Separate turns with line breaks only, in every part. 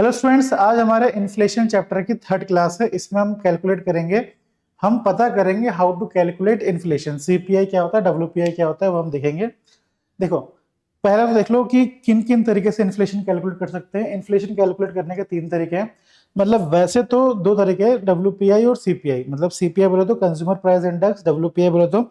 Hello students, आज हमारे inflation chapter की थर्ड क्लास है। इसमें हम कैलकुलेट करेंगे, हम पता करेंगे how to calculate inflation. CPI क्या होता है, डब्ल्यूपीआई क्या होता है, वो हम देखेंगे। देखो, पहला तो देख लो कि किन किन तरीके से इन्फ्लेशन कैलकुलेट कर सकते हैं। इन्फ्लेशन कैलकुलेट करने के तीन तरीके हैं। मतलब वैसे तो दो तरीके हैं, डब्ल्यूपीआई और सीपीआई। मतलब सीपीआई बोले तो कंज्यूमर प्राइस इंडेक्स, डब्ल्यूपीआई बोले तो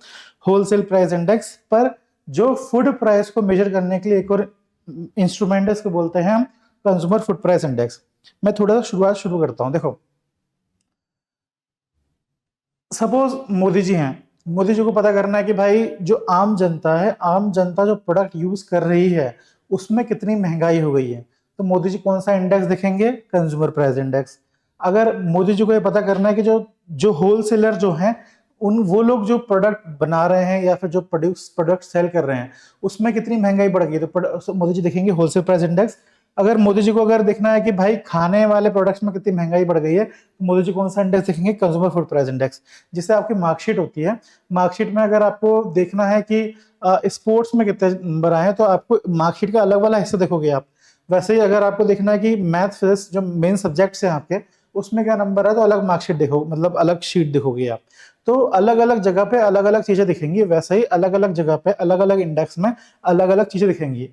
होलसेल प्राइस इंडेक्स। पर जो फूड प्राइस को मेजर करने के लिए एक और इंस्ट्रूमेंट है, इसको बोलते हैं हम कंज्यूमर फूड प्राइस इंडेक्स। मैं थोड़ा सा शुरुआत शुरू करता हूं। देखो, सपोज मोदी जी हैं। मोदी जी को पता करना है कि भाई जो आम जनता है, आम जनता जो प्रोडक्ट यूज कर रही है उसमें कितनी महंगाई हो गई है। तो मोदी जी कौन सा इंडेक्स देखेंगे? Consumer price index. अगर मोदी जी को ये पता करना है कि जो जो होलसेलर जो हैं, उन वो लोग जो प्रोडक्ट बना रहे हैं या फिर जो प्रोडक्ट सेल कर रहे हैं उसमें कितनी महंगाई बढ़ गई है, तो मोदी जी देखेंगे होलसेल प्राइस इंडेक्स। अगर मोदी जी को अगर देखना है कि भाई खाने वाले प्रोडक्ट्स में कितनी महंगाई बढ़ गई है, तो मोदी जी कौन सा इंडेक्स देखेंगे? Consumer food price index. जिससे आपकी मार्कशीट होती है, मार्कशीट में अगर आपको देखना है कि स्पोर्ट्स में कितने नंबर आए हैं, तो आपको मार्कशीट का अलग वाला हिस्सा देखोगे आप। वैसे ही अगर आपको देखना है कि मैथ फिजिक्स जो मेन सब्जेक्ट्स हैं आपके, उसमें क्या नंबर है, तो अलग मार्कशीट देखो, मतलब अलग शीट देखोगे आप। तो अलग अलग जगह पे अलग अलग चीजें दिखेंगी। वैसे ही अलग अलग जगह पे अलग अलग इंडेक्स में अलग अलग चीजें दिखेंगी।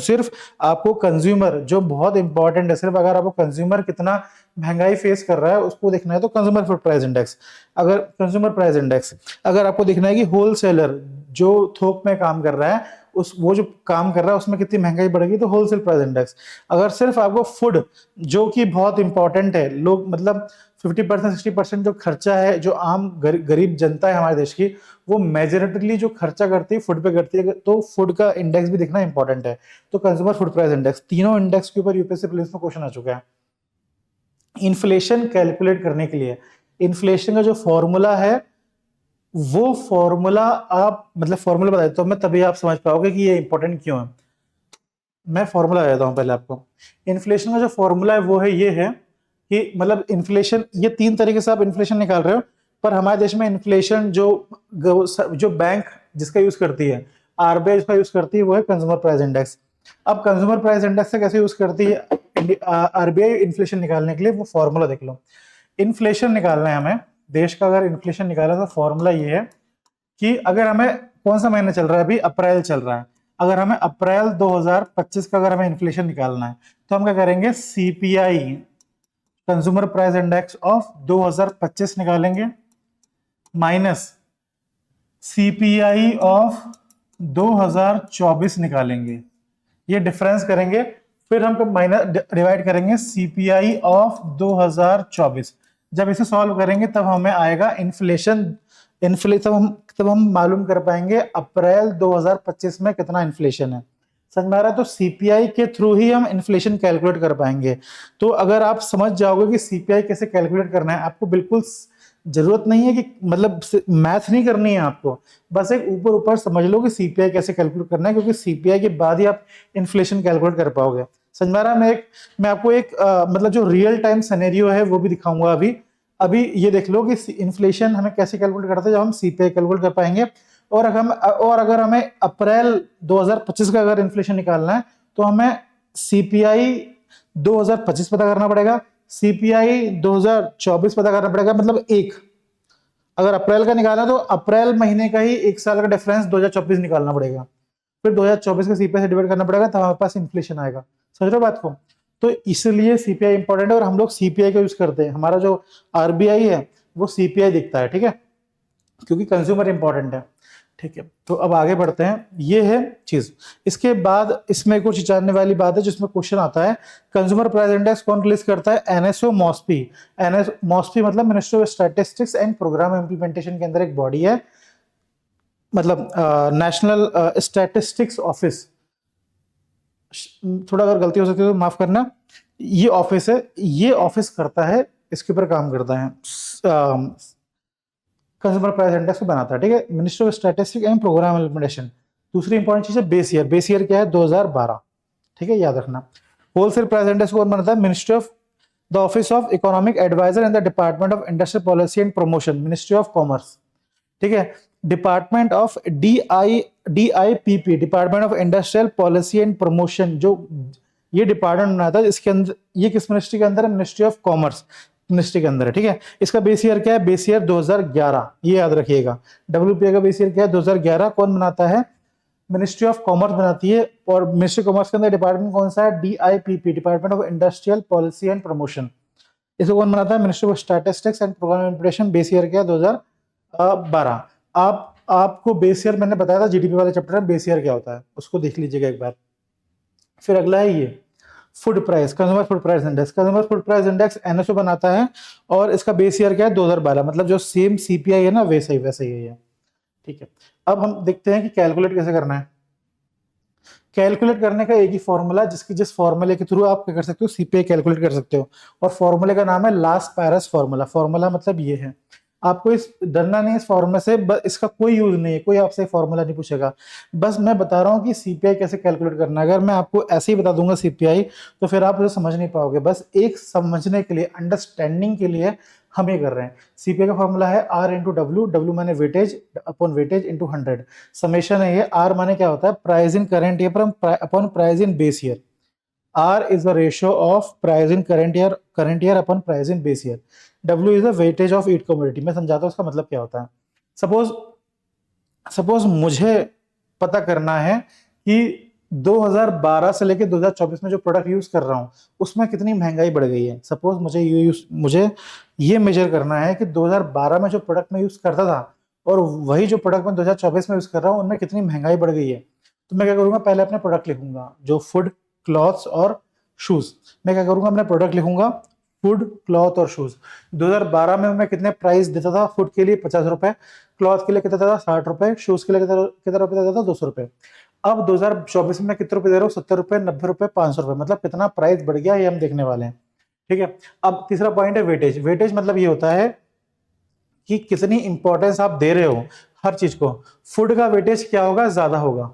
सिर्फ आपको कंज्यूमर जो बहुत इंपॉर्टेंट है, सिर्फ अगर आपको कंज्यूमर कितना महंगाई फेस कर रहा है उसको देखना है, तो कंज्यूमर फूड प्राइस इंडेक्स। अगर कंज्यूमर प्राइस इंडेक्स अगर आपको देखना है कि होलसेलर जो थोक में काम कर रहा है, उस वो जो काम कर रहा है उसमें कितनी महंगाई बढ़ेगी, तो होलसेल प्राइस इंडेक्स। अगर सिर्फ आपको फूड जो कि बहुत इंपॉर्टेंट है, लोग मतलब 50% 60% जो खर्चा है, जो आम गरीब जनता है हमारे देश की, वो मेजोरिटीली जो खर्चा करती है फूड पे करती है, तो फूड का इंडेक्स भी देखना इंपॉर्टेंट है। तो कंज्यूमर फूड प्राइस इंडेक्स, तीनों इंडेक्स के ऊपर यूपीएससी प्रीलिम्स में क्वेश्चन आ चुका है। इन्फ्लेशन कैलकुलेट करने के लिए इन्फ्लेशन का जो फॉर्मूला है, वो फॉर्मूला आप मतलब फॉर्मूला बता देता हूं मैं, तभी आप समझ पाओगे कि ये इंपॉर्टेंट क्यों है। मैं फॉर्मूला बता देता हूं पहले आपको। इन्फ्लेशन का जो फॉर्मूला है वो है, ये है कि मतलब इन्फ्लेशन, ये तीन तरीके से आप इन्फ्लेशन निकाल रहे हो। पर हमारे देश में इन्फ्लेशन जो जो बैंक जिसका यूज करती है, आरबीआई जिसका यूज करती है, वो है कंज्यूमर प्राइस इंडेक्स। अब कंज्यूमर प्राइस इंडेक्स से कैसे यूज करती है आरबीआई इन्फ्लेशन निकालने के लिए? वो फॉर्मूला देख लो। इन्फ्लेशन निकालना है हमें देश का, अगर इन्फ्लेशन निकालना है तो फॉर्मूला ये है कि अगर हमें कौन सा महीना चल रहा है, अभी अप्रैल चल रहा है, अगर हमें अप्रैल 2025 का अगर हमें इन्फ्लेशन निकालना है, तो हम क्या करेंगे? CPI consumer price index of 2025 निकालेंगे, माइनस सीपीआई ऑफ 2024 निकालेंगे। ये डिफरेंस करेंगे, फिर हम माइनस डिवाइड करेंगे सीपीआई ऑफ 2024। जब इसे सॉल्व करेंगे तब हमें आएगा इन्फ्लेशन। तब हम मालूम कर पाएंगे अप्रैल 2025 में कितना इन्फ्लेशन है। समझ में आ रहा है? तो सीपीआई के थ्रू ही हम इन्फ्लेशन कैलकुलेट कर पाएंगे। तो अगर आप समझ जाओगे कि सीपीआई कैसे कैलकुलेट करना है, आपको बिल्कुल जरूरत नहीं है कि मतलब मैथ नहीं करनी है आपको, बस एक ऊपर ऊपर समझ लो कि सीपीआई कैसे कैलकुलेट करना है, क्योंकि सीपीआई के बाद ही आप इन्फ्लेशन कैलकुलेट कर पाओगे। समझ में आ रहा है? मैं आपको एक मतलब जो रियल टाइम सिनेरियो है वो भी दिखाऊंगा अभी। अभी ये देख लो कि इन्फ्लेशन हमें कैसे कैलकुलेट करते हैं, जब हम सीपीआई कैलकुलेट कर पाएंगे। और अगर हमें अप्रैल 2025 का अगर इन्फ्लेशन निकालना है, तो हमें सीपीआई 2025 पता करना पड़ेगा, सीपीआई 2024 पता करना पड़ेगा। मतलब अगर अप्रैल का निकालना है तो अप्रैल महीने का ही एक साल का डिफरेंस 2024 निकालना पड़ेगा, फिर 2024 का सीपीआई से डिवाइड करना पड़ेगा, तब हमारे पास इन्फ्लेशन आएगा। समझ रहे हो बात को? तो इसलिए सीपीआई इंपॉर्टेंट है और हम लोग सीपीआई का यूज करते हैं। हमारा जो आरबीआई है वो सीपीआई दिखता है, ठीक है, क्योंकि कंज्यूमर इंपॉर्टेंट है। ठीक है, तो अब आगे बढ़ते हैं। ये है चीज। इसके बाद इसमें कुछ जानने वाली बात है जिसमें क्वेश्चन आता है, कंज्यूमर प्राइस इंडेक्स कौन रिलीज करता है? NSO MoSPI. एनएस मॉस्पी मतलब ministry of statistics and programme implementation के अंदर एक बॉडी है, मतलब नेशनल स्टैटिस्टिक्स ऑफिस। थोड़ा अगर गलती हो सकती है तो माफ करना। ये ऑफिस है, ये ऑफिस करता है, इसके ऊपर काम करता है, कंज्यूमर प्राइस इंडेक्स को बनाता है। ठीक है, ministry of statistics and programme implementation. दूसरी इंपॉर्टेंट चीज है बेस ईयर। बेस ईयर क्या है? 2012। ठीक है, याद रखना। होलसेल प्राइस इंडेक्स कौन बनाता है? Ministry of the office of economic adviser and the department of industrial policy and promotion, ministry of commerce. ठीक है, department of DIPP, department of industrial policy and promotion, जो ये डिपार्टमेंट बनाता है, इसके अंदर ये किस मिनिस्ट्री के अंदर है? मिनिस्ट्री ऑफ कॉमर्स मिनिस्ट्री के अंदर है, ठीक है। इसका बेस ईयर क्या है? बेस ईयर 2011, ये याद रखिएगा। डब्ल्यूपीए का बेस ईयर क्या है? 2011। कौन बनाता है? मिनिस्ट्री ऑफ कॉमर्स बनाती है। और मिनिस्ट्री ऑफ कॉमर्स के अंदर डिपार्टमेंट कौन सा है? DIPP, department of industrial policy and promotion. इसको कौन बनाता है? Ministry of statistics and programme implementation. Base year क्या है? 2012। आपको बेस ईयर मैंने बताया था जीडीपी वाले चैप्टर में, बेस ईयर क्या होता है उसको देख लीजिएगा एक बार। फिर अगला है ये food price, consumer food price index. Consumer food price index NSO बनाता है और इसका बेस ईयर क्या है? 2012। मतलब जो सेम सीपीआई है ना, वैसे ही है, ठीक है। अब हम देखते हैं कि कैलकुलेट कैसे करना है। कैलकुलेट करने का एक ही फॉर्मूला, जिस फॉर्मूले के थ्रू आप क्या कर सकते हो? सीपीआई कैलकुलेट कर सकते हो। और फॉर्मूले का नाम है लास्ट पैरस फॉर्मूला। फॉर्मूला मतलब ये है, आपको इस डरना नहीं इस फॉर्मूला से, इसका कोई यूज नहीं है, कोई आपसे फॉर्मूला नहीं पूछेगा। बस मैं बता रहा हूँ कि सीपीआई कैसे कैलकुलेट करना है। अगर मैं आपको ऐसे ही बता दूंगा सीपीआई, तो फिर आप उसे समझ नहीं पाओगे। बस एक समझने के लिए, अंडरस्टैंडिंग के लिए हम ये कर रहे हैं। सीपीआई का फॉर्मूला है आर इंटू डब्ल्यू, डब्ल्यू माने weightage upon weightage into 100। Summation है ये। आर माने क्या होता है? Price in current year upon price in base year. R is the ratio of price in current year upon price in base year. W is the weightage of each commodity. मैं समझाता हूँ उसका मतलब क्या होता है। सपोज मुझे पता करना है कि 2012 से लेकर 2024 में जो प्रोडक्ट यूज कर रहा हूँ उसमें कितनी महंगाई बढ़ गई है। सपोज मुझे ये मेजर करना है कि 2012 में जो प्रोडक्ट मैं यूज करता था और वही जो प्रोडक्ट मैं 2024 में यूज कर रहा हूँ उनमें कितनी महंगाई बढ़ गई है। तो मैं क्या करूंगा? पहले अपने प्रोडक्ट लिखूंगा, जो फूड, क्लॉथ्स और शूज। मैं क्या करूंगा? अपने प्रोडक्ट लिखूंगा, फूड, क्लॉथ और शूज। 2012 में मैं कितने प्राइस देता था? फूड के लिए 50 रुपए, क्लॉथ के लिए कितना था? 60 रुपए, शूज के लिए कितना रुपए देता था? 200 रुपए। अब 2024 में कितने रुपए दे रहा हूँ? 70 रुपए, 90 रुपए, 500 रुपए। मतलब कितना प्राइस बढ़ गया ये हम देखने वाले हैं, ठीक है। अब तीसरा पॉइंट है वेटेज। वेटेज मतलब ये होता है कि कितनी इंपॉर्टेंस आप दे रहे हो हर चीज को। फूड का वेटेज क्या होगा? ज्यादा होगा।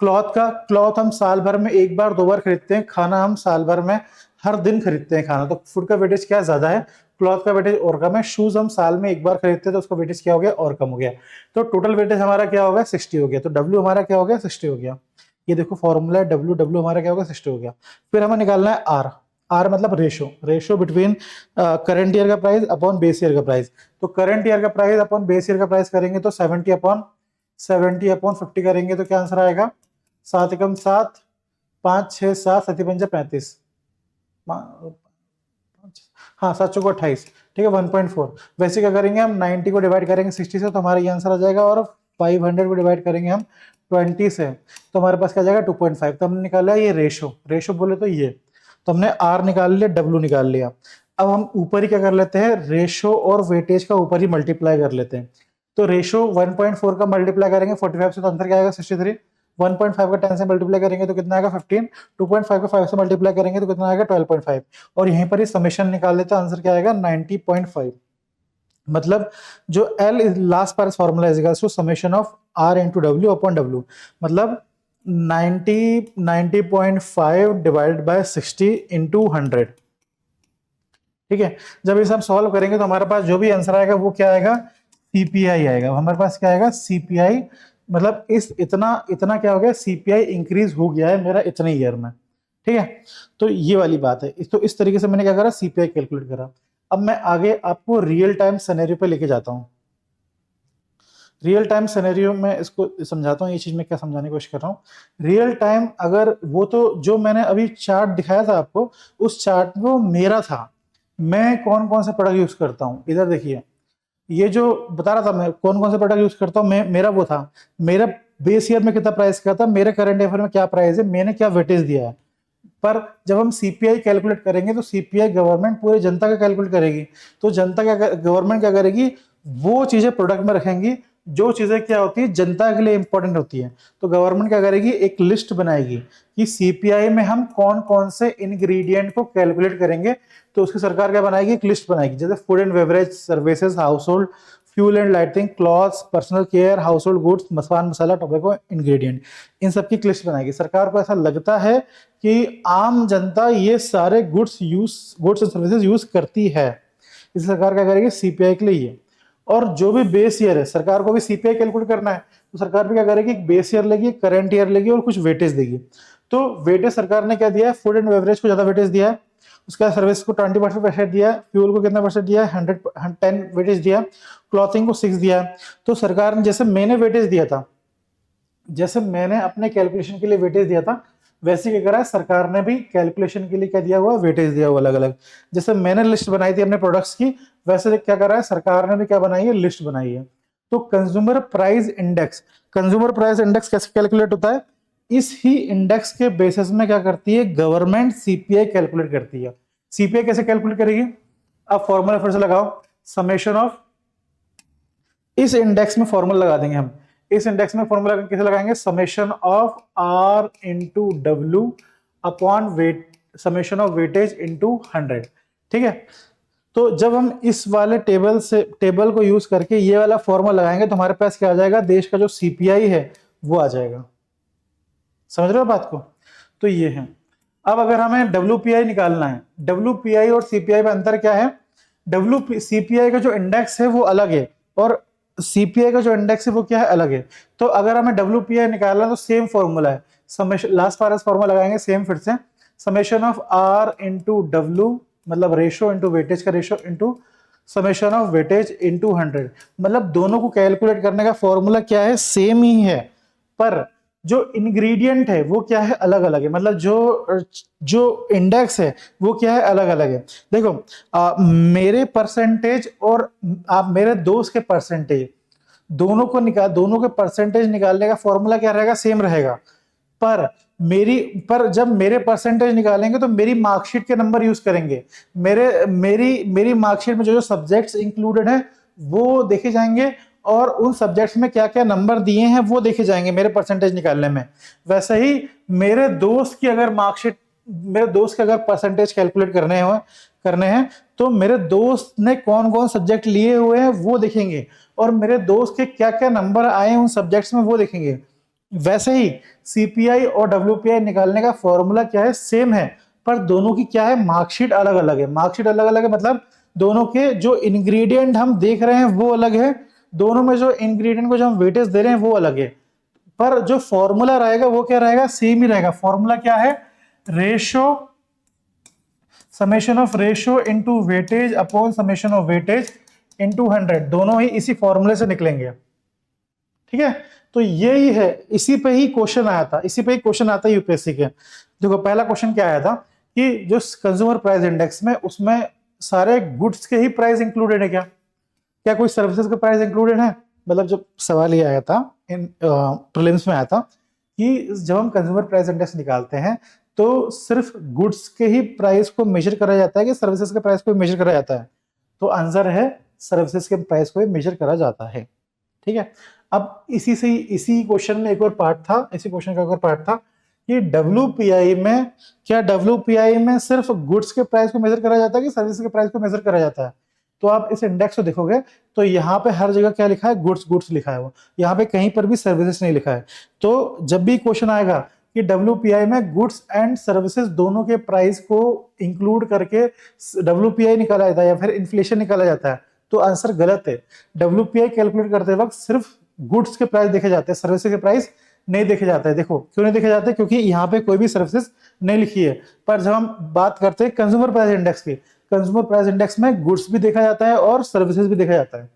क्लॉथ हम साल भर में एक बार दो बार खरीदते हैं, खाना हम साल भर में हर दिन खरीदते हैं खाना, तो फूड का वेटेज क्या ज्यादा है? क्लॉथ का वेटेज और कम है। शूज हम साल में एक बार खरीदते हैं तो उसका वेटेज क्या हो गया? और कम हो गया। तो टोटल वेटेज हमारा क्या होगा? 60 हो गया। तो डब्ल्यू हमारा क्या हो गया? 60 हो गया। ये देखो फॉर्मूला है, डब्ल्यू डब्ल्यू हमारा क्या होगा? 60 हो गया। फिर हमें निकालना है आर। आर मतलब रेशो बिटवीन करंट ईयर का प्राइस अपॉन बेस ईयर का प्राइस। तो करंट ईयर का प्राइस अपॉन बेस ईयर का प्राइस करेंगे तो 70 अपॉन 50 करेंगे तो क्या आंसर आएगा? 7 एकम 7, 5 6 7, 7 पंजा 35, हाँ 7 चौको 28, ठीक है 1.4। वैसे क्या करेंगे हम? 90 को डिवाइड करेंगे 60 से तो हमारा ये आंसर आ जाएगा, और 500 को डिवाइड करेंगे हम 20 से तो हमारे पास क्या जाएगा? 2.5। तो हमने निकाला ये रेशो बोले तो ये, तो हमने आर निकाल लिया, डब्ल्यू निकाल लिया। अब हम ऊपर ही क्या कर लेते हैं? रेशो और वेटेज का ऊपर ही मल्टीप्लाई कर लेते हैं। तो रेशो 1.4 का मल्टीप्लाई करेंगे 45 से तो आंसर क्या आएगा? 63। 1.5 का 10 से मल्टीप्लाई करेंगे तो कितना आएगा? 15। 2.5 का 5 से मल्टीप्लाई करेंगे तो कितना आएगा? 12.5। और यहीं पर ही समेशन निकाल लेते हैं, आंसर क्या आएगा? 90.5। मतलब जो L is last part formula is equals to summation of R into W upon W। मतलब 90.5 डिवाइडेड बाय 60 इंटू 100, ठीक है। जब इसे हम सॉल्व करेंगे तो हमारे पास जो भी आंसर आएगा वो क्या आएगा? सीपीआई आएगा। हमारे पास क्या आएगा? सीपीआई। मतलब इस इतना क्या हो गया? सीपीआई इंक्रीज हो गया है मेरा इतने ईयर में, ठीक है। तो ये वाली बात है। तो इस तरीके से मैंने क्या करा? सीपीआई कैलकुलेट करा। अब मैं आगे आपको रियल टाइम सिनेरियो पे लेके जाता हूँ। रियल टाइम सिनेरियो में इसको समझाता हूँ, ये चीज मैं क्या समझाने की कोशिश कर रहा हूँ। रियल टाइम अगर वो, तो जो मैंने अभी चार्ट दिखाया था आपको, उस चार्ट में वो मेरा था, मैं कौन कौन से प्रोडक्ट यूज करता हूँ। इधर देखिए, ये जो बता रहा था मैं कौन कौन से प्रोडक्ट यूज करता हूँ, मेरा वो था। मेरा बेस ईयर में कितना प्राइस का था, मेरे करंट अफेयर में क्या प्राइस है, मैंने क्या वेटेज दिया है। पर जब हम सीपीआई कैलकुलेट करेंगे तो सीपीआई गवर्नमेंट पूरे जनता का कैलकुलेट करेगी। तो जनता क्या, गवर्नमेंट क्या करेगी? वो चीजें प्रोडक्ट में रखेंगी जो चीजें क्या होती है जनता के लिए इंपॉर्टेंट होती है। तो गवर्नमेंट क्या करेगी? एक लिस्ट बनाएगी कि सीपीआई में हम कौन कौन से इंग्रेडिएंट को कैलकुलेट करेंगे। तो उसकी सरकार क्या बनाएगी? एक लिस्ट बनाएगी। जैसे food and beverage, services, household, fuel and lighting, clothes, personal care, household goods, masala masala, tobacco, ingredient, इन सबकी लिस्ट बनाएगी। सरकार को ऐसा लगता है कि आम जनता ये सारे गुड्स एंड सर्विसेज यूज करती है, इस सरकार क्या करेगी? सीपीआई के लिए ये। और जो भी बेस ईयर है, सरकार को भी सीपीआई कैलकुलेट करना है, तो सरकार भी क्या करेगी? एक बेस ईयर लेगी, एक करंट ईयर लेगी और कुछ वेटेज देगी। तो वेटेज सरकार ने क्या दिया है, फूड एंड बेवरेज को ज्यादा वेटेज दिया है, उसका सर्विस को 20% दिया है, फ्यूल को कितना परसेंट दिया है, 110 वेटेज दिया, क्लॉथिंग को 6 दिया है। तो सरकार ने, जैसे मैंने वेटेज दिया था, जैसे मैंने अपने कैलकुलेशन के लिए वेटेज दिया था, वैसे क्या करा है सरकार ने भी कैलकुलेशन के लिए क्या दिया हुआ, वेटेज दिया हुआ अलग अलग। जैसे मैंने लिस्ट बनाई थी अपने प्रोडक्ट्स की, वैसे क्या करा है सरकार ने भी क्या बनाई है, लिस्ट बनाई है। तो consumer price index, consumer price index कैसे कैलकुलेट होता है, इस ही इंडेक्स के बेसिस में क्या करती है गवर्नमेंट सीपीआई कैलकुलेट करती है। सीपीआई कैसे कैलकुलेट करेगी, अब फॉर्मूला फिर से लगाओ, समेशन ऑफ, इस इंडेक्स में फॉर्मूला लगा देंगे हम, इस इंडेक्स में फॉर्मूला कैसे लगाएंगे, summation of R into W upon weight, summation of weightage into 100। ठीक है, तो जब हम इस वाले टेबल को यूज करके ये वाला फॉर्मूला लगाएंगे तो हमारे पास क्या आ जाएगा, देश का जो सीपीआई है वो आ जाएगा। समझ रहे हो बात को, तो ये है। अब अगर हमें डब्ल्यूपीआई निकालना है, डब्ल्यूपीआई और सीपीआई में अंतर क्या है, सीपीआई का जो इंडेक्स है वो अलग है और सीपीआई का जो इंडेक्स है वो क्या है, अलग है। तो अगर हमें डब्ल्यूपीआई निकालना है तो सेम फॉर्मूला है, समेशन, लास्ट पार्ट फॉर्मूला लगाएंगे सेम फिर से, summation of R into W, मतलब रेशो इंटू वेटेज का ratio into summation of weightage into 100। मतलब दोनों को कैलकुलेट करने का फॉर्मूला क्या है, सेम ही है, पर जो इंग्रेडिएंट है वो क्या है, अलग अलग है। मतलब जो इंडेक्स है वो क्या है, अलग अलग है। देखो मेरे परसेंटेज और आप मेरे दोस्त के परसेंटेज, दोनों के परसेंटेज निकालने का फॉर्मूला क्या रहेगा, सेम रहेगा। पर जब मेरे परसेंटेज निकालेंगे तो मेरी मार्कशीट के नंबर यूज करेंगे, मेरी मार्कशीट में जो सब्जेक्ट्स इंक्लूडेड है वो देखे जाएंगे और उन सब्जेक्ट्स में क्या क्या नंबर दिए हैं वो देखे जाएंगे मेरे परसेंटेज निकालने में। वैसे ही मेरे दोस्त की अगर मार्कशीट, मेरे दोस्त के अगर परसेंटेज कैलकुलेट करने हैं तो मेरे दोस्त ने कौन कौन सब्जेक्ट लिए हुए हैं वो देखेंगे और मेरे दोस्त के क्या क्या नंबर आए उन सब्जेक्ट्स में वो देखेंगे। वैसे ही सीपीआई और डब्ल्यूपीआई निकालने का फॉर्मूला क्या है, सेम है, पर दोनों की क्या है, मार्कशीट अलग अलग है। मार्कशीट अलग अलग है मतलब दोनों के जो इंग्रेडिएंट हम देख रहे हैं वो अलग है, दोनों में जो इंग्रेडिएंट को जो हम वेटेज दे रहे हैं वो अलग है, पर जो फॉर्मूला रहेगा वो क्या रहेगा, सेम ही रहेगा। फॉर्मूला क्या है, ratio, summation of ratio into weightage upon summation of weightage into 100, दोनों ही इसी फॉर्मूले से निकलेंगे। ठीक है, तो यही है, इसी पे ही क्वेश्चन आया था, इसी पे ही क्वेश्चन आता है यूपीएससी के। देखो पहला क्वेश्चन क्या आया था कि जो कंज्यूमर प्राइस इंडेक्स में, उसमें सारे गुड्स के ही प्राइस इंक्लूडेड है क्या, क्या कोई सर्विसेज का प्राइस इंक्लूडेड है। मतलब जब सवाल ये आया था इन प्रीलिम्स में आया था कि जब हम कंज्यूमर प्राइस इंडेक्स निकालते हैं तो सिर्फ गुड्स के ही प्राइस को मेजर करा जाता है कि सर्विसेज के प्राइस को मेजर करा जाता है, तो आंसर है सर्विसेज के प्राइस को मेजर करा जाता है। ठीक है, अब इसी क्वेश्चन में एक और पार्ट था, इसी क्वेश्चन का एक और पार्ट था कि डब्ल्यूपीआई में, क्या डब्ल्यूपीआई में सिर्फ गुड्स के प्राइस को मेजर करा जाता है कि सर्विस के प्राइस को मेजर करा जाता है। तो आप इस इंडेक्स को देखोगे तो यहाँ पे हर जगह क्या लिखा है, गुड्स गुड्स लिखा है, वो यहाँ पे कहीं पर भी सर्विसेज नहीं लिखा है। तो जब भी क्वेश्चन आएगा कि डब्ल्यूपीआई में गुड्स एंड सर्विसेज दोनों के प्राइस को इंक्लूड करके डब्ल्यूपीआई निकाला जाता है या फिर इन्फ्लेशन निकाला जाता है, तो आंसर गलत है। डब्ल्यूपीआई कैलकुलेट करते वक्त सिर्फ गुड्स के प्राइस देखे जाते हैं, सर्विसेज के प्राइस नहीं देखे जाते हैं। देखो क्यों नहीं देखे जाते, क्योंकि यहाँ पे कोई भी सर्विसेज नहीं लिखी है। पर जब हम बात करते हैं कंज्यूमर प्राइस इंडेक्स की, कंज्यूमर प्राइस इंडेक्स में गुड्स भी देखा जाता है और सर्विसेज भी देखा जाता है।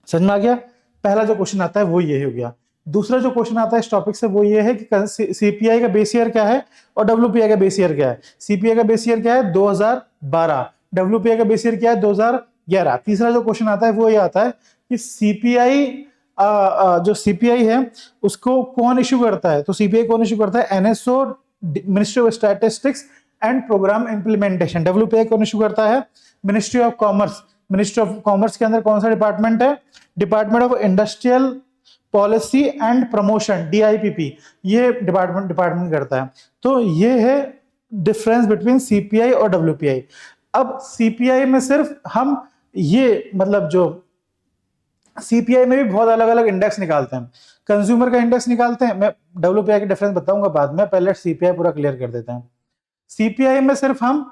समझ में आ गया, पहला जो क्वेश्चन आता है वो ये हो गया। दूसरा जो क्वेश्चन आता है इस टॉपिक से वो ये है कि सीपीआई का बेस ईयर क्या है और डब्ल्यूपीआई का बेस ईयर क्या है। सीपीआई का बेस ईयर क्या है 2012, डब्ल्यूपीआई का बेस ईयर क्या है 2011। तीसरा जो क्वेश्चन आता है वो ये आता है कि सीपीआई, जो सीपीआई है उसको कौन इश्यू करता है, तो सीपीआई कौन इश्यू करता है, NSO, ministry of statistics and programme implementation. WPI कौन इश्यू करता है, ministry of commerce. Ministry of commerce के अंदर कौन सा डिपार्टमेंट है, department of industrial policy and promotion, DIPP, ये डिपार्टमेंट करता है। तो ये है डिफरेंस बिटवीन सीपीआई और डब्ल्यूपीआई। अब सीपीआई में सिर्फ हम ये, मतलब जो सीपीआई में भी बहुत अलग अलग इंडेक्स निकालते हैं, कंज्यूमर का इंडेक्स निकालते हैं, मैं डब्ल्यूपीआई के डिफरेंस बताऊंगा बाद में, पहले सीपीआई पूरा क्लियर कर देते हैं। सीपीआई में सिर्फ हम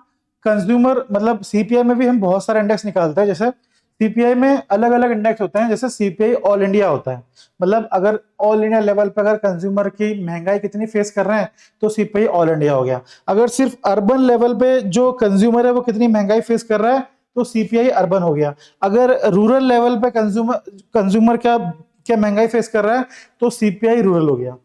कंज्यूमर, मतलब सीपीआई में भी हम बहुत सारे इंडेक्स निकालते हैं, जैसे सीपीआई में अलग अलग इंडेक्स होते हैं, जैसे सीपीआई ऑल इंडिया होता है, मतलब अगर ऑल इंडिया लेवल पर अगर कंज्यूमर की महंगाई कितनी फेस कर रहे हैं तो सीपीआई ऑल इंडिया हो गया। अगर सिर्फ अर्बन लेवल पे जो कंज्यूमर है वो कितनी महंगाई फेस कर रहा है तो सीपीआई अर्बन हो गया। अगर रूरल लेवल पे कंज्यूमर कंज्यूमर क्या क्या महंगाई फेस कर रहा है तो सीपीआई रूरल हो गया।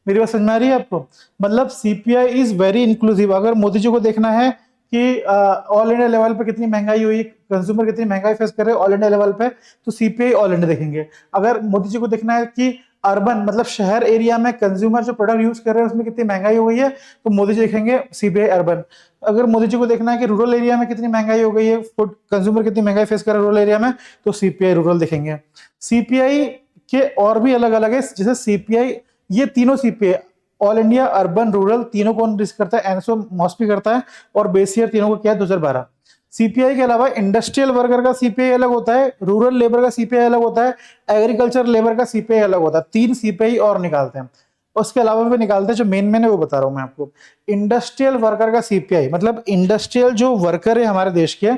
मेरी बात समझ में आ रही है आपको? मतलब सीपीआई इज वेरी इंक्लूसिव। अगर मोदी जी को देखना है कि ऑल इंडिया लेवल पे कितनी महंगाई हुई, कंज्यूमर कितनी महंगाई फेस कर रहे हैं ऑल इंडिया लेवल पे, तो सीपीआई ऑल इंडिया देखेंगे। अगर मोदी जी को देखना है कि अर्बन मतलब शहर एरिया में कंज्यूमर जो प्रोडक्ट यूज कर रहे हैं उसमें कितनी महंगाई हुई है तो मोदी जी देखेंगे सीपीआई अर्बन। अगर मोदी जी को देखना है कि रूरल एरिया में कितनी महंगाई हो गई है, फूड कंज्यूमर कितनी महंगाई फेस कर रहा है रूरल एरिया में, तो सीपीआई रूरल देखेंगे। सीपीआई के और भी अलग अलग है, जैसे सीपीआई, ये तीनों CPI all India urban rural तीनों कौन रिस्क करता है, एनएसओ मॉस्पी करता है, और बेस ईयर तीनों को क्या है 2012। सीपीआई के अलावा इंडस्ट्रियल वर्कर का सीपीआई अलग होता है, रूरल लेबर का सीपीआई अलग होता है, एग्रीकल्चर लेबर का सीपीआई अलग होता है। तीन सीपीआई और निकालते हैं, उसके अलावा भी निकालते हैं, जो मेन है वो बता रहा हूं मैं आपको। इंडस्ट्रियल वर्कर का सीपीआई मतलब इंडस्ट्रियल जो वर्कर है हमारे देश के,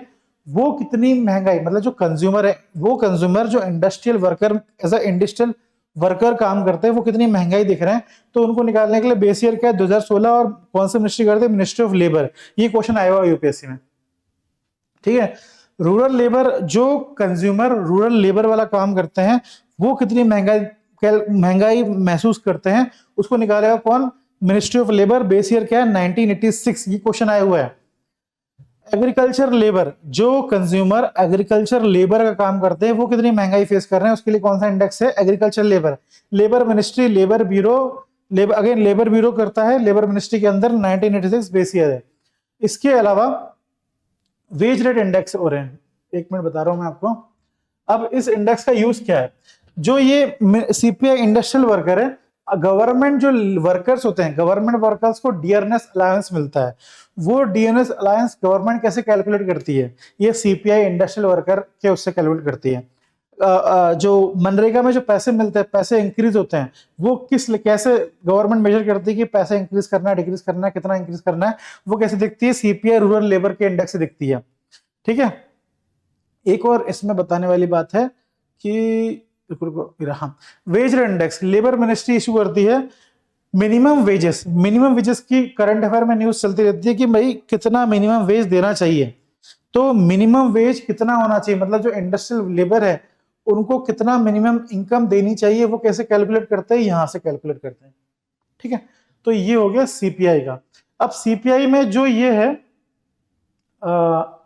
वो कितनी महंगाई, मतलब जो कंज्यूमर है वो कंज्यूमर जो industrial worker as a industrial worker काम करते हैं वो कितनी महंगाई दिख रहे हैं, तो उनको निकालने के लिए बेस ईयर क्या है 2016, और कौन सा मिनिस्ट्री करते हैं, मिनिस्ट्री ऑफ लेबर। ये क्वेश्चन आया हुआ यूपीएससी में, ठीक है। रूरल लेबर जो कंज्यूमर रूरल लेबर वाला काम करते हैं वो कितनी महंगाई महसूस करते हैं, उसको निकालेगा कौन, ministry of labour. Base year क्या है 1986, ये क्वेश्चन आया हुआ है। एग्रीकल्चर लेबर जो कंज्यूमर एग्रीकल्चर लेबर का काम करते हैं वो कितनी महंगाई फेस कर रहे हैं, उसके लिए कौन सा इंडेक्स है, agriculture labour. Labour ministry labour bureau, labour again labour bureau करता है, लेबर मिनिस्ट्री के अंदर 1986 बेस ईयर है। इसके अलावा वेज रेट इंडेक्स हो रहे हैं, एक मिनट बता रहा हूं मैं आपको। अब इस इंडेक्स का यूज क्या है, जो ये सीपीआई इंडस्ट्रियल वर्कर है, गवर्नमेंट जो वर्कर्स होते हैं, गवर्नमेंट वर्कर्स को डीआरएस अलायंस मिलता है, वो डीएनएस अलायंस गवर्नमेंट कैसे कैलकुलेट करती है, ये सीपीआई इंडस्ट्रियल वर्कर के उससे कैलकुलेट करती है। जो मनरेगा में जो पैसे मिलते हैं, पैसे इंक्रीज होते हैं, वो कैसे गवर्नमेंट मेजर करती है कि पैसे इंक्रीज करना है, डिक्रीज करना है, कितना इंक्रीज करना है, वो कैसे दिखती है, सीपीआई रूरल लेबर के इंडेक्स से दिखती है, ठीक है। एक और इसमें बताने वाली बात है कि हाँ, wage rate index labour ministry issue करती है। मिनिमम वेजेस की करंट अफेयर में न्यूज चलती रहती है कि भाई कितना मिनिमम वेज देना चाहिए, तो मिनिमम वेज कितना होना चाहिए, मतलब जो इंडस्ट्रियल लेबर है उनको कितना मिनिमम इनकम देनी चाहिए, वो कैसे कैलकुलेट करते हैं, यहां से कैलकुलेट करते हैं, ठीक है। तो ये हो गया सीपीआई का। अब सीपीआई में जो ये है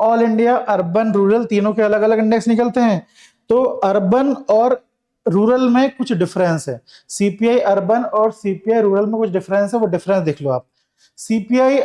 ऑल इंडिया अर्बन रूरल तीनों के अलग अलग इंडेक्स निकलते हैं, तो अर्बन और रूरल में कुछ डिफरेंस है, सीपीआई अर्बन और सीपीआई रूरल में कुछ डिफरेंस है, वो डिफरेंस देख लो आप। सीपीआई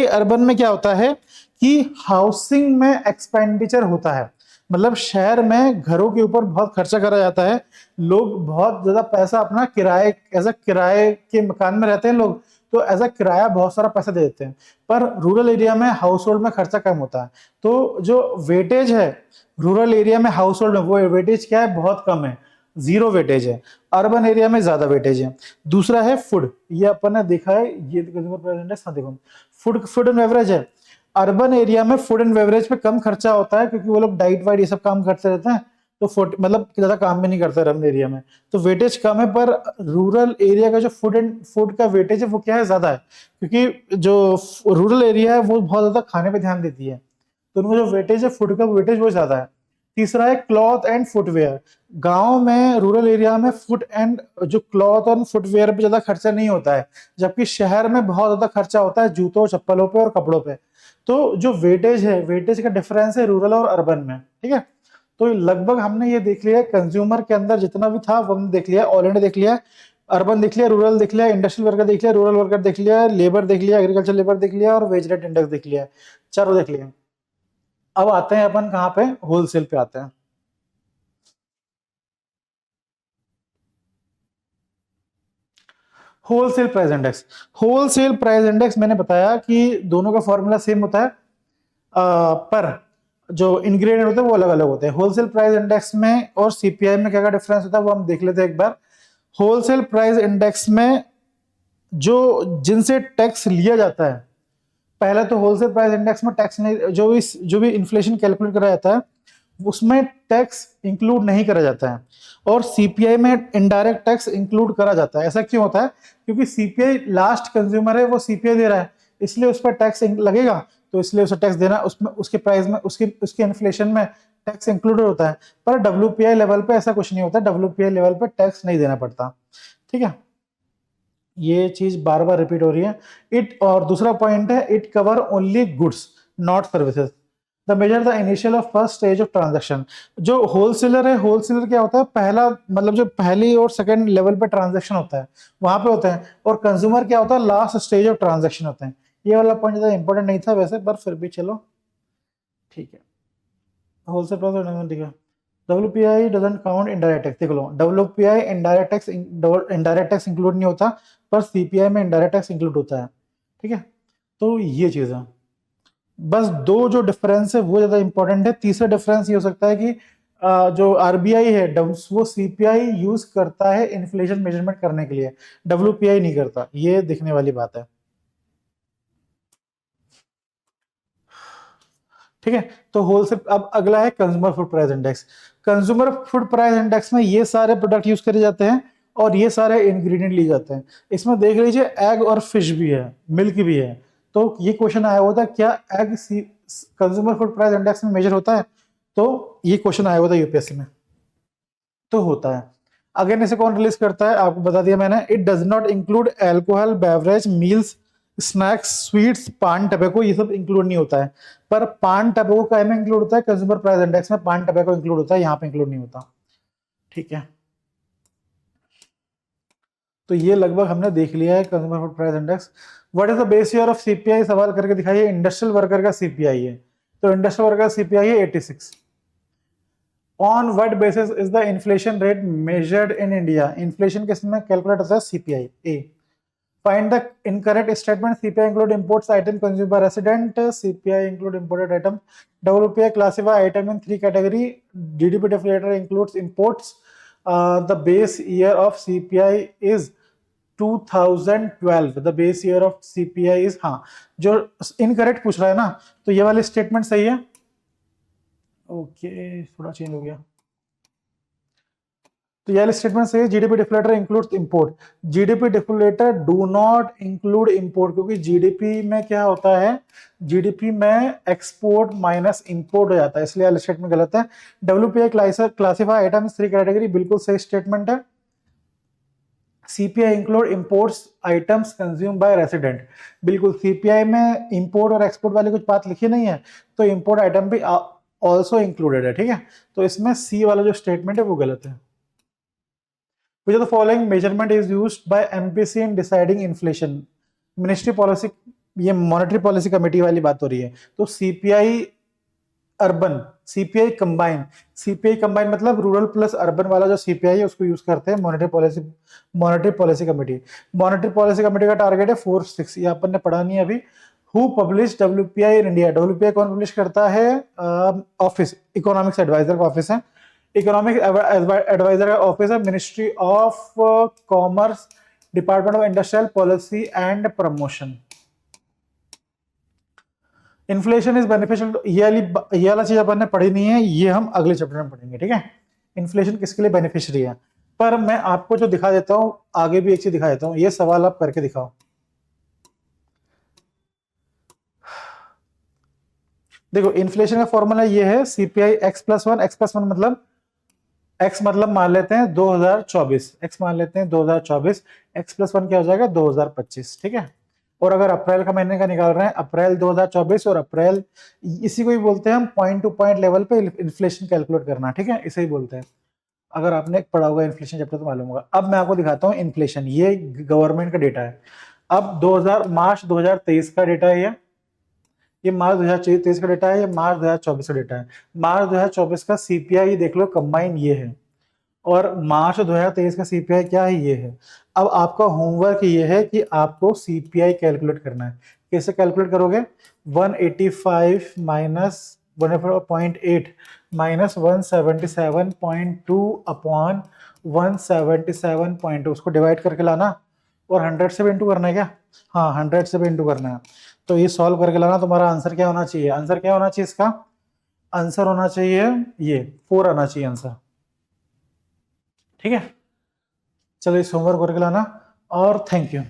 अर्बन में क्या होता है कि हाउसिंग में एक्सपेंडिचर होता है, मतलब शहर में घरों के ऊपर बहुत खर्चा करा जाता है, लोग बहुत ज्यादा पैसा अपना किराए, एज अ किराए के मकान में रहते हैं लोग, तो एज अ किराया बहुत सारा पैसा दे देते हैं। पर रूरल एरिया में हाउस होल्ड में खर्चा कम होता है, तो जो वेटेज है रूरल एरिया में हाउस होल्ड में, वो वेटेज क्या है, बहुत कम है, 0 वेटेज है। अर्बन एरिया में ज्यादा वेटेज है। दूसरा है फूड, ये अपन ने देखा है, ये कंज्यूमर प्राइस इंडेक्स, हाँ देखो फूड एंड बेवरेज है। अर्बन एरिया में फूड एंड बेवरेज पे कम खर्चा होता है क्योंकि वो लोग डाइट वाइट ये सब काम करते रहते हैं, तो मतलब ज्यादा काम भी नहीं करते अर्बन एरिया में, तो वेटेज कम है। पर रूरल एरिया का जो फूड का वेटेज है वो क्या है, ज्यादा है, क्योंकि जो रूरल एरिया है वो बहुत ज्यादा खाने पे ध्यान देती है, तो उनका जो वेटेज है फूड का वेटेज वो ज्यादा है। तीसरा है क्लॉथ एंड फुटवेयर, गांव में रूरल एरिया में फुट एंड जो क्लॉथ और फुटवेयर पे ज्यादा खर्चा नहीं होता है, जबकि शहर में बहुत ज्यादा खर्चा होता है जूतों चप्पलों पे और कपड़ों पे। तो जो वेटेज है, वेटेज का डिफरेंस है रूरल और अर्बन में, ठीक है। तो लगभग हमने ये देख लिया कंज्यूमर के अंदर जितना भी था वो हमने देख लिया, ऑल इंडिया देख लिया, अर्बन देख लिया, रूरल देख लिया, इंडस्ट्रियल वर्कर देख लिया, रूरल वर्कर देख लिया, लेबर देख लिया, एग्रीकल्चर लेबर देख लिया, और वेज रेट इंडेक्स देख लिया, चारों देख लिया। अब आते हैं अपन कहाँ पे, होलसेल पे आते हैं। होलसेल प्राइस इंडेक्स मैंने बताया कि दोनों का फॉर्मूला सेम होता है, पर जो इंग्रेडिएंट होते हैं वो अलग अलग होते हैं। होलसेल प्राइस इंडेक्स में और सीपीआई में क्या क्या डिफरेंस होता है वो हम देख लेते हैं एक बार। होलसेल प्राइस इंडेक्स में जो जिनसे टैक्स लिया जाता है, पहले तो होलसेल प्राइस इंडेक्स में टैक्स नहीं, जो भी इन्फ्लेशन कैलकुलेट करा जाता है उसमें टैक्स इंक्लूड नहीं करा जाता है, और सीपीआई में इनडायरेक्ट टैक्स इंक्लूड करा जाता है। ऐसा क्यों होता है? क्योंकि सीपीआई लास्ट कंज्यूमर है, वो सीपीआई दे रहा है, इसलिए उस पर टैक्स लगेगा, तो इसलिए उसे टैक्स देना, उसमें उसके प्राइस में उसके इन्फ्लेशन में टैक्स इंक्लूडेड होता है। पर डब्ल्यूपीआई लेवल पे ऐसा कुछ नहीं होता, डब्ल्यूपीआई लेवल पे टैक्स नहीं देना पड़ता। ठीक है, ये चीज बार बार रिपीट हो रही है। इट, और दूसरा पॉइंट है, it cover only goods not services. The measure the initial of first stage of transaction. जो होलसेलर है, होलसेलर क्या होता है, पहला मतलब जो पहली और सेकंड लेवल पे ट्रांजैक्शन होता है वहां पे होता है, और कंज्यूमर क्या होता है, लास्ट स्टेज ऑफ ट्रांजैक्शन होते हैं। ये वाला पॉइंट ज्यादा इंपॉर्टेंट नहीं था वैसे, पर फिर भी चलो ठीक है। होलसेल प्राइस, ठीक है। WPI doesn't count indirect tax. देख लो, WPI इनडायरेक्ट टैक्स इंक्लूड नहीं होता, पर सीपीआई में इनडायरेक्ट टैक्स इंक्लूड होता है। ठीक है, तो ये चीज है। बस दो जो डिफरेंस है वो ज्यादा इंपॉर्टेंट है। तीसरा डिफरेंस ये हो सकता है कि जो आरबीआई है वो सीपीआई यूज करता है इन्फ्लेशन मेजरमेंट करने के लिए, WPI नहीं करता। ये दिखने वाली बात है। ठीक है, तो होलसेल। अब अगला है consumer food price index. Consumer food price index में ये सारे प्रोडक्ट यूज करे जाते हैं और ये सारे इंग्रेडिएंट लिए जाते हैं। इसमें देख लीजिए एग और फिश भी है, मिल्क भी है। तो ये क्वेश्चन आया हुआ था, क्या egg consumer food price index में मेजर होता है? तो ये क्वेश्चन आया हुआ था यूपीएससी में, तो होता है। अगेन इसे कौन रिलीज करता है, आपको बता दिया मैंने। It does not include alcohol, beverage, meals, snacks, sweets, पान, टबैको, ये सब इंक्लूड नहीं होता है। पर पान टबैको का में इंक्लूड होता है, कंज्यूमर प्राइस इंडेक्स में पान टबैको इंक्लूड होता है, यहाँ पे इंक्लूड नहीं होता। ठीक है, तो ये लगभग हमने देख लिया है consumer food price index. What is the base year of CPI, सवाल करके दिखाइए। इंडस्ट्रियल वर्कर का सीपीआई है, तो इंडस्ट्रियल वर्कर का सीपीआई है 86। On what basis is the inflation rate measured in India, inflation किस में कैलकुलेट होता है, CPI. A, find the incorrect statement, CPI include imports item consumed by resident, CPI include imported item, WPI classify item in three category, GDP deflator includes imports, the base year of CPI is 2012, the base year of CPI is, हाँ जो incorrect पूछ रहा है ना, तो ये वाली statement सही है। ओके, थोड़ा चेंज हो गया, तो यह स्टेटमेंट से GDP deflator includes import. GDP deflator do not include import, क्योंकि जीडीपी में क्या होता है, जीडीपी में एक्सपोर्ट माइनस इंपोर्ट हो जाता है, इसलिए स्टेटमेंट गलत है। WPI classify items three category, बिल्कुल सही स्टेटमेंट है। CPI include imports items consume by resident, बिल्कुल। सीपीआई में इंपोर्ट और एक्सपोर्ट वाली कुछ बात लिखी नहीं है, तो इंपोर्ट आइटम भी ऑल्सो इंक्लूडेड है। ठीक है, तो इसमें सी वाला जो स्टेटमेंट है वो गलत है। Which of the following measurement is used by MPC in deciding inflation? Ministry policy, ये मॉनेटरी पॉलिसी कमेटी वाली बात हो रही है। तो सीपीआई अर्बन, सीपीआई कंबाइन मतलब रूरल प्लस अर्बन वाला जो सीपीआई है उसको यूज करते हैं monetary policy committee. Monetary policy committee का टारगेट है 4-6, ये अपन ने पढ़ा नहीं अभी। Who publish WPI in India, WPI कौन पब्लिश करता है? ऑफिस, इकोनॉमिक्स एडवाइजर का ऑफिस है। इकोनॉमिक एडवाइजर का ऑफिस है ministry of commerce, department of industrial policy and promotion. Inflation is beneficial, ये वाला चीज अपन ने पढ़ी नहीं है, ये हम अगले चैप्टर में पढ़ेंगे। ठीक है, इन्फ्लेशन किसके लिए बेनिफिशियरी है। पर मैं आपको जो दिखा देता हूं, आगे भी एक चीज दिखा देता हूं, ये सवाल आप करके दिखाओ। देखो, इन्फ्लेशन का फॉर्मूला ये है, सीपीआई x+1, x+1 मतलब x मतलब मान लेते हैं 2024, x मान लेते हैं 2024, x+1 क्या हो जाएगा 2025। ठीक है, और अगर अप्रैल का महीने का निकाल रहे हैं, अप्रैल 2024 और अप्रैल, इसी को ही बोलते हैं हम पॉइंट टू पॉइंट लेवल पे इन्फ्लेशन कैलकुलेट करना। ठीक है, इसे ही बोलते हैं। अगर आपने पढ़ा होगा इन्फ्लेशन चैप्टर तो मालूम होगा। अब मैं आपको दिखाता हूँ इन्फ्लेशन, ये गवर्नमेंट का डेटा है। अब मार्च 2023 का डेटा है, ये मार्च 2023 का डेटा है, ये मार्च 2024 का डेटा है। मार्च 2024 का सीपीआई देख लो, कंबाइन ये है, और मार्च 2023 का सीपीआई क्या है, ये है। अब आपका होमवर्क ये है कि आपको सीपीआई कैलकुलेट करना है। कैसे कैलकुलेट करोगे? 185 माइनस 1.8 माइनस 177.2 अपॉन 177.2, उसको डिवाइड करके लाना, और 100 से भी इंटू करना है क्या? हाँ 100 से भी इंटू करना है। तो ये सॉल्व करके लाना, तुम्हारा आंसर क्या होना चाहिए? आंसर क्या होना चाहिए इसका? आंसर होना चाहिए ये 4 आना चाहिए आंसर। ठीक है, चलो इस होमवर्क करके लाना और थैंक यू।